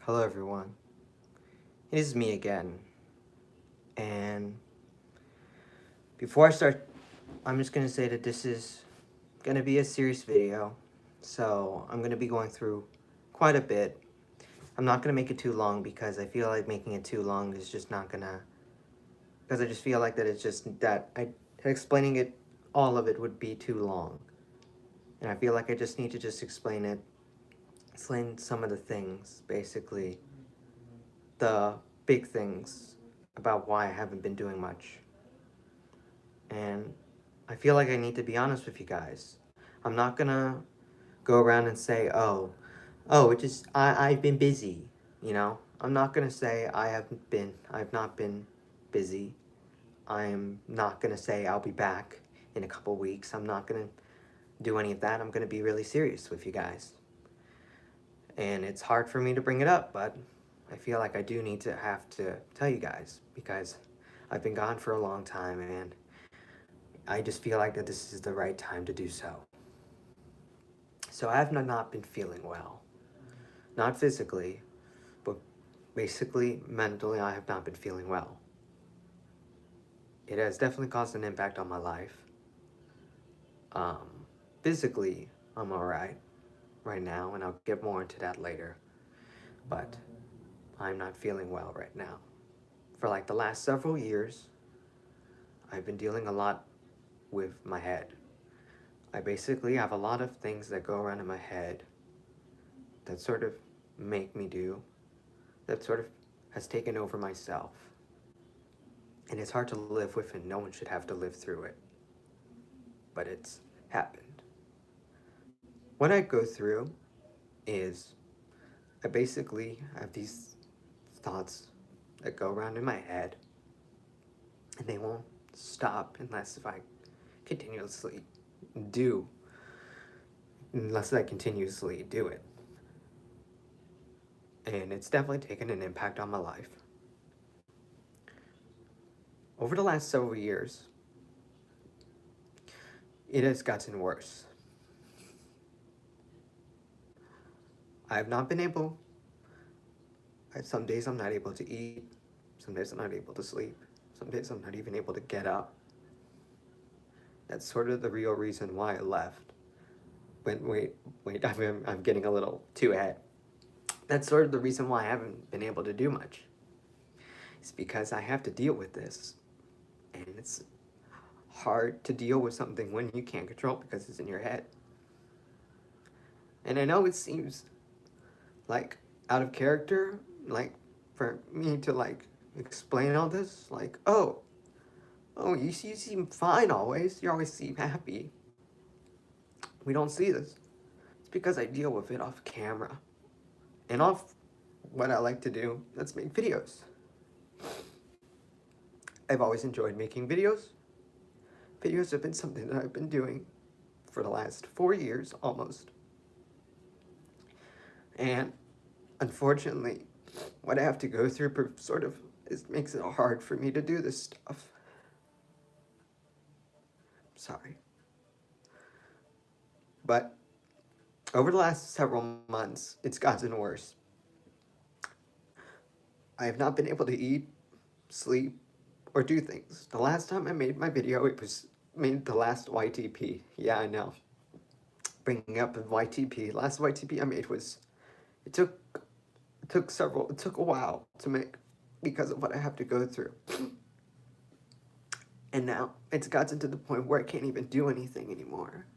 Hello everyone, it is me again, and before I start, I'm just going to say that this is going to be a serious video, so I'm going to be going through quite a bit. I'm not going to make it too long because I feel like making it too long is just not going to, because I just feel like that it's just that explaining it, all of it would be too long, and I feel like I just need to just explain some of the things, basically, the big things about why I haven't been doing much. And I feel like I need to be honest with you guys. I'm not gonna go around and say, oh, I've been busy, you know? I'm not gonna say I've not been busy. I'm not gonna say I'll be back in a couple weeks. I'm not gonna do any of that. I'm gonna be really serious with you guys. And it's hard for me to bring it up, but I feel like I do need to have to tell you guys because I've been gone for a long time and I just feel like that this is the right time to do so. So I have not been feeling well. Not physically, but basically mentally I have not been feeling well. It has definitely caused an impact on my life. Um, Physically, I'm alright right now, and I'll get more into that later. But I'm not feeling well right now. For like the last several years, I've been dealing a lot with my head. I basically have a lot of things that go around in my head that sort of make me do, that sort of has taken over myself. And it's hard to live with, and no one should have to live through it. But it's happened. What I go through is I basically have these thoughts that go around in my head, and they won't stop unless I continuously do, unless I continuously do it. And it's definitely taken an impact on my life. Over the last several years, it has gotten worse. I have not been able, some days I'm not able to eat, some days I'm not able to sleep, some days I'm not even able to get up. That's sort of the real reason why I left. But wait, I'm getting a little too ahead. That's sort of the reason why I haven't been able to do much. It's because I have to deal with this. And it's hard to deal with something when you can't control because it's in your head. And I know it seems like out of character, like for me to like explain all this, like, you seem fine always. You always seem happy. We don't see this. It's because I deal with it off camera. And off what I like to do, let's make videos. I've always enjoyed making videos. Videos have been something that I've been doing for the last 4 years almost. And unfortunately, what I have to go through sort of makes it hard for me to do this stuff. Sorry. But over the last several months, it's gotten worse. I have not been able to eat, sleep, or do things. The last time I made my video, it was made the last YTP. Yeah, I know. Bringing up a YTP. Last YTP I made was, it took it took a while to make because of what I have to go through. And now it's gotten to the point where I can't even do anything anymore.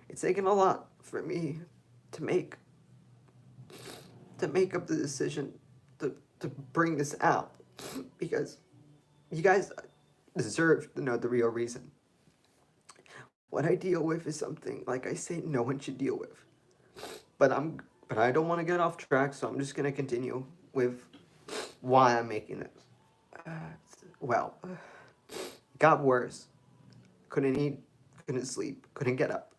It's taken a lot for me to make up the decision to bring this out because you guys deserve to know the real reason. What I deal with is something, like I say, no one should deal with. But I don't want to get off track, so I'm just gonna continue with why I'm making this. It got worse. Couldn't eat, couldn't sleep, couldn't get up.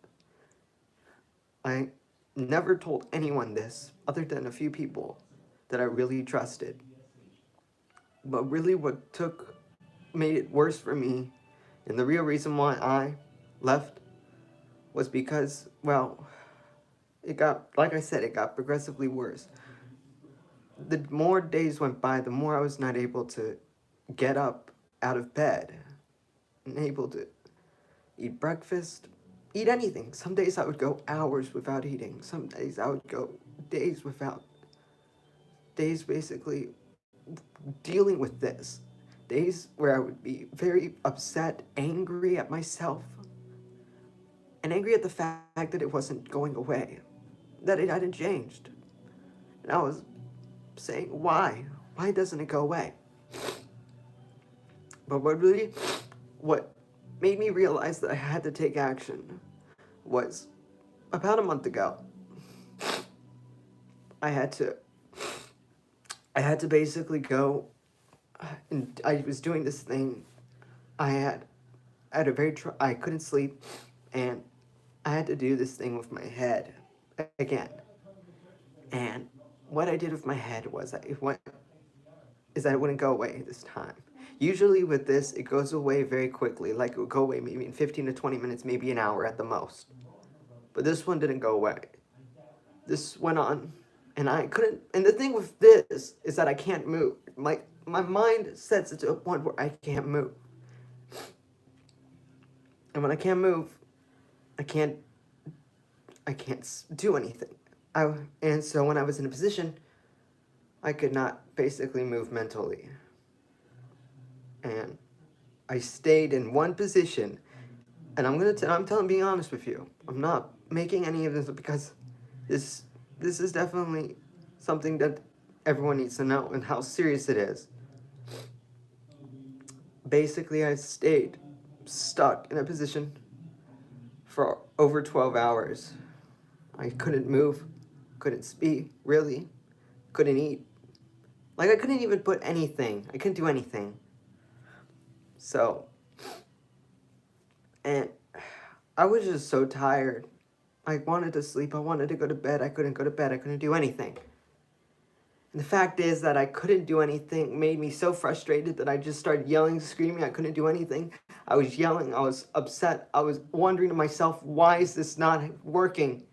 I never told anyone this other than a few people that I really trusted. But really what made it worse for me, and the real reason why I left, was because, well, it got, like I said, it got progressively worse. the more days went by, the more I was not able to get up out of bed, unable to eat breakfast, eat anything. Some days I would go hours without eating. Some days I would go days without, days basically dealing with this. Days where I would be very upset, angry at myself, and angry at the fact that it wasn't going away, that it hadn't changed. And I was saying, why? Why doesn't it go away? But what made me realize that I had to take action was about a month ago. I had to basically go, and I was doing this thing. I had a I couldn't sleep, and I had to do this thing with my head again. And what I did with my head was that it wouldn't go away this time. Usually with this, it goes away very quickly. Like, it would go away maybe in 15 to 20 minutes, maybe an hour at the most. But this one didn't go away. This went on, and I couldn't, and the thing with this is that I can't move. My mind sets it to a point where I can't move. And when I can't move, I can't do anything. And so when I was in a position, I could not basically move mentally. And I stayed in one position, and being honest with you. I'm not making any of this because this is definitely something that everyone needs to know and how serious it is. Basically, I stayed stuck in a position for over 12 hours. I couldn't move, couldn't speak, really, couldn't eat. Like, I couldn't even put anything. I couldn't do anything. So, and I was just so tired. I wanted to sleep. I wanted to go to bed. I couldn't go to bed. I couldn't do anything. And the fact is that I couldn't do anything made me so frustrated that I just started yelling, screaming. I couldn't do anything. I was yelling. I was upset. I was wondering to myself, why is this not working?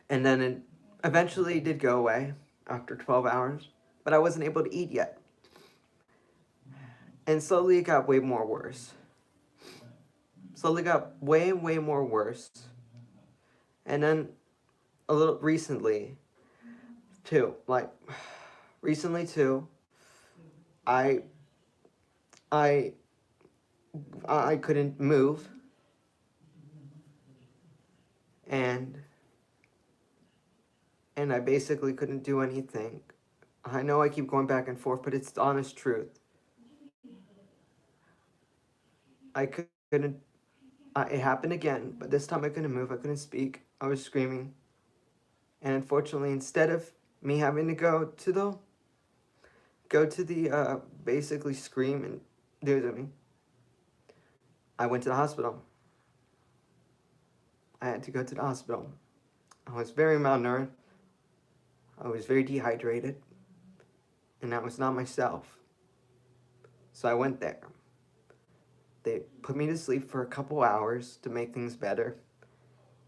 And then it eventually did go away after 12 hours, but I wasn't able to eat yet. And slowly it got way more worse. Slowly got way more worse. And then a little recently too, I couldn't move, and I basically couldn't do anything. I know I keep going back and forth, but it's the honest truth. I couldn't, it happened again, but this time I couldn't move, I couldn't speak, I was screaming. And unfortunately, instead of me having to go to the basically scream and do something, I went to the hospital. I had to go to the hospital. I was very malnourished. I was very dehydrated. And that was not myself. So I went there. They put me to sleep for a couple hours to make things better.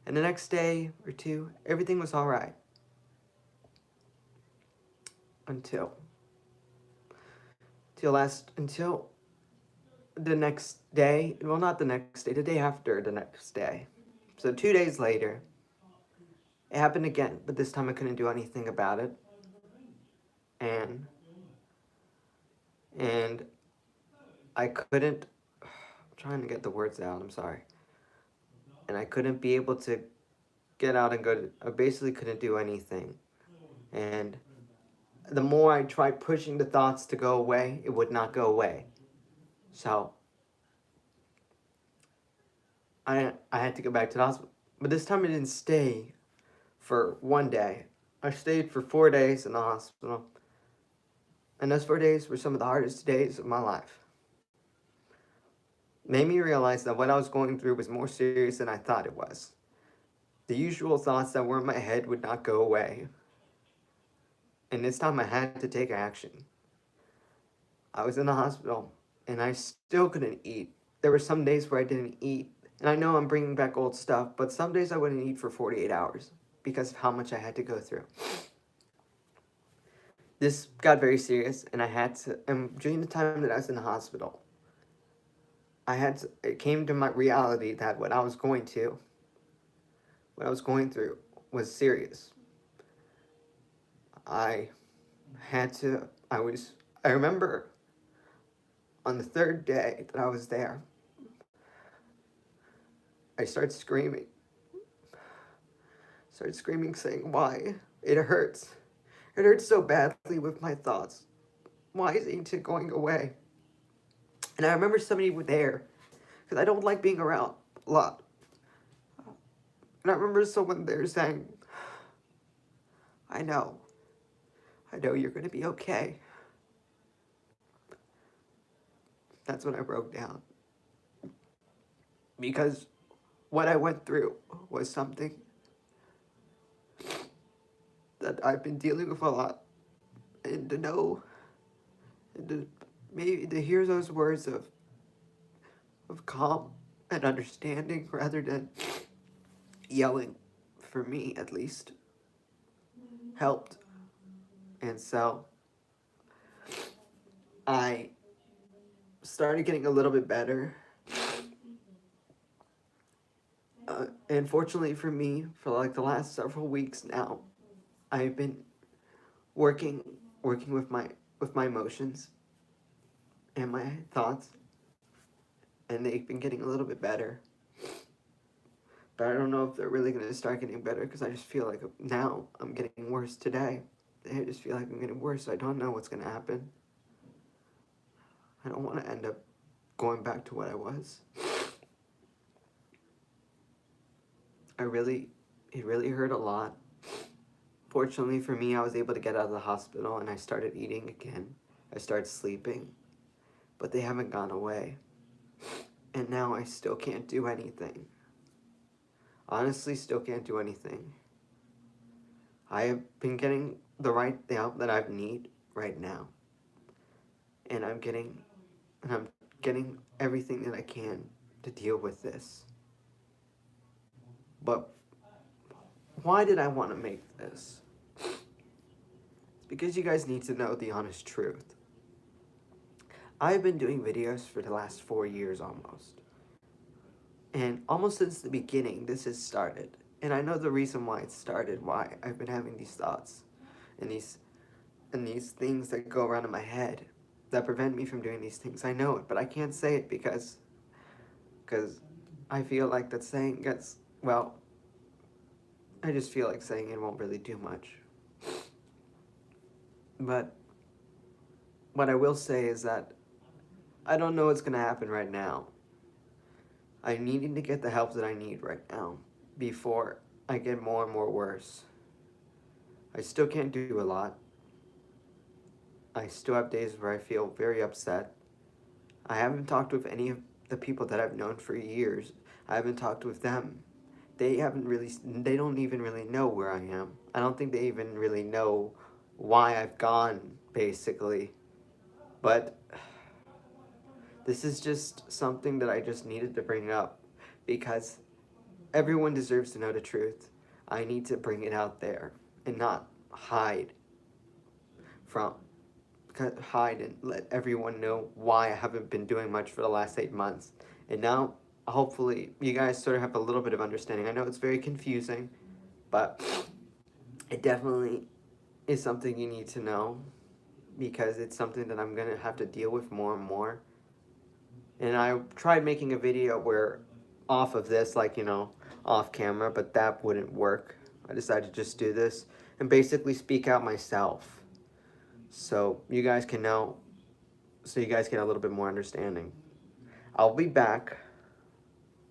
And the next day or two, everything was all right. Until the next day. Well, not the next day, the day after the next day. So 2 days later, it happened again, but this time I couldn't do anything about it. And I couldn't, I'm trying to get the words out, I'm sorry. And I couldn't be able to get out and I basically couldn't do anything. And the more I tried pushing the thoughts to go away, it would not go away. So I had to go back to the hospital. But this time I didn't stay for 1 day. I stayed for 4 days in the hospital. And those 4 days were some of the hardest days of my life. Made me realize that what I was going through was more serious than I thought it was. The usual thoughts that were in my head would not go away. And this time I had to take action. I was in the hospital, and I still couldn't eat. There were some days where I didn't eat. And I know I'm bringing back old stuff, but some days I wouldn't eat for 48 hours because of how much I had to go through. this got very serious, and I had to, and during the time that I was in the hospital, it came to my reality that what I was going through was serious. I had to, I remember on the third day that I was there, I started screaming. Saying, why? It hurts. It hurts so badly with my thoughts. Why is Ancient going away? And I remember somebody was there, because I don't like being around a lot. And I remember someone there saying, I know you're going to be okay. That's when I broke down. Because what I went through was something that I've been dealing with a lot. And to know, and to maybe to hear those words of calm and understanding rather than yelling, for me at least, helped. And so I started getting a little bit better. And fortunately for me, for like the last several weeks now, I've been working with my emotions and my thoughts, and they've been getting a little bit better. But I don't know if they're really going to start getting better, because I just feel like now I'm getting worse today. I just feel like I'm getting worse. I don't know what's going to happen. I don't want to end up going back to what I was. It really hurt a lot. Fortunately for me, I was able to get out of the hospital, and I started eating again. I started sleeping, but they haven't gone away. And now I still can't do anything. Honestly, still can't do anything. I have been getting the help that I need right now. And I'm getting everything that I can to deal with this. But why did I want to make this? It's because you guys need to know the honest truth. I've been doing videos for the last 4 years almost. And almost since the beginning, this has started. And I know the reason why it started, why I've been having these thoughts and these things that go around in my head that prevent me from doing these things. I know it, but I can't say it because I feel like that saying gets, well, I just feel like saying it won't really do much. But what I will say is that I don't know what's going to happen right now. I'm needing to get the help that I need right now before I get more and more worse. I still can't do a lot. I still have days where I feel very upset. I haven't talked with any of the people that I've known for years. I haven't talked with them. They don't even really know where I am. I don't think they even really know why I've gone, basically. But this is just something that I just needed to bring up, because everyone deserves to know the truth. I need to bring it out there and not hide and let everyone know why I haven't been doing much for the last 8 months. And now, hopefully, you guys sort of have a little bit of understanding. I know it's very confusing, but it definitely is something you need to know, because it's something that I'm going to have to deal with more and more. And I tried making a video where off of this, like, off camera, but that wouldn't work. I decided to just do this and basically speak out myself. So you guys can know, so you guys get a little bit more understanding. I'll be back.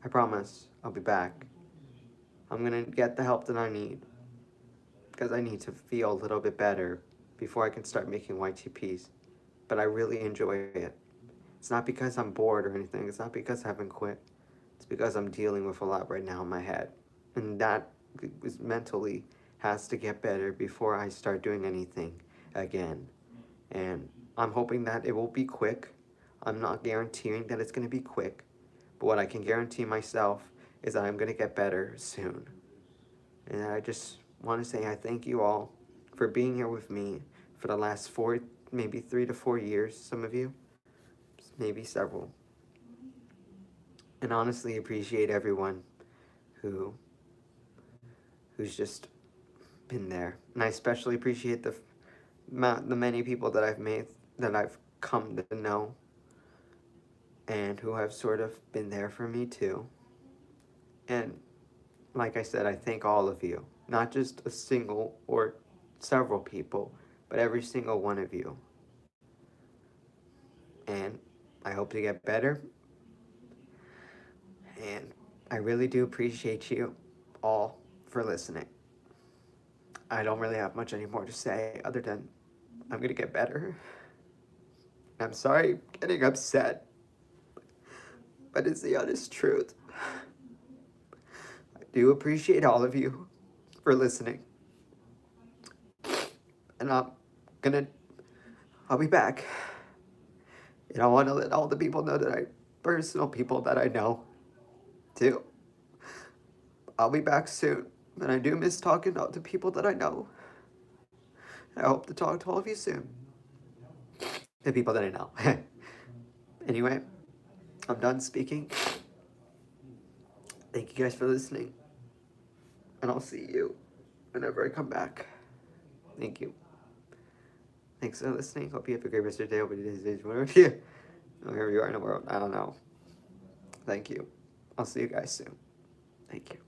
I promise, I'll be back. I'm gonna get the help that I need, because I need to feel a little bit better before I can start making YTPs. But I really enjoy it. It's not because I'm bored or anything. It's not because I haven't quit. It's because I'm dealing with a lot right now in my head. And that mentally has to get better before I start doing anything again. And I'm hoping that it will be quick. I'm not guaranteeing that it's going to be quick. But what I can guarantee myself is that I'm going to get better soon. And I just want to say I thank you all for being here with me, for the last maybe 3 to 4 years, some of you, maybe several. And honestly appreciate everyone who's just been there. And I especially appreciate the many people that I've come to know and who have sort of been there for me too. And like I said, I thank all of you, not just a single or several people, but every single one of you. And I hope to get better. And I really do appreciate you all for listening. I don't really have much anymore to say other than I'm going to get better. I'm sorry getting upset, but it's the honest truth. I do appreciate all of you for listening. And I'll be back. And I want to let all the people know personal people that I know, too. I'll be back soon, and I do miss talking to people that I know. I hope to talk to all of you soon. The people that I know. Anyway, I'm done speaking. Thank you guys for listening. And I'll see you whenever I come back. Thank you. Thanks for listening. Hope you have a great rest of your day. Wherever you are in the world. I don't know. Thank you. I'll see you guys soon. Thank you.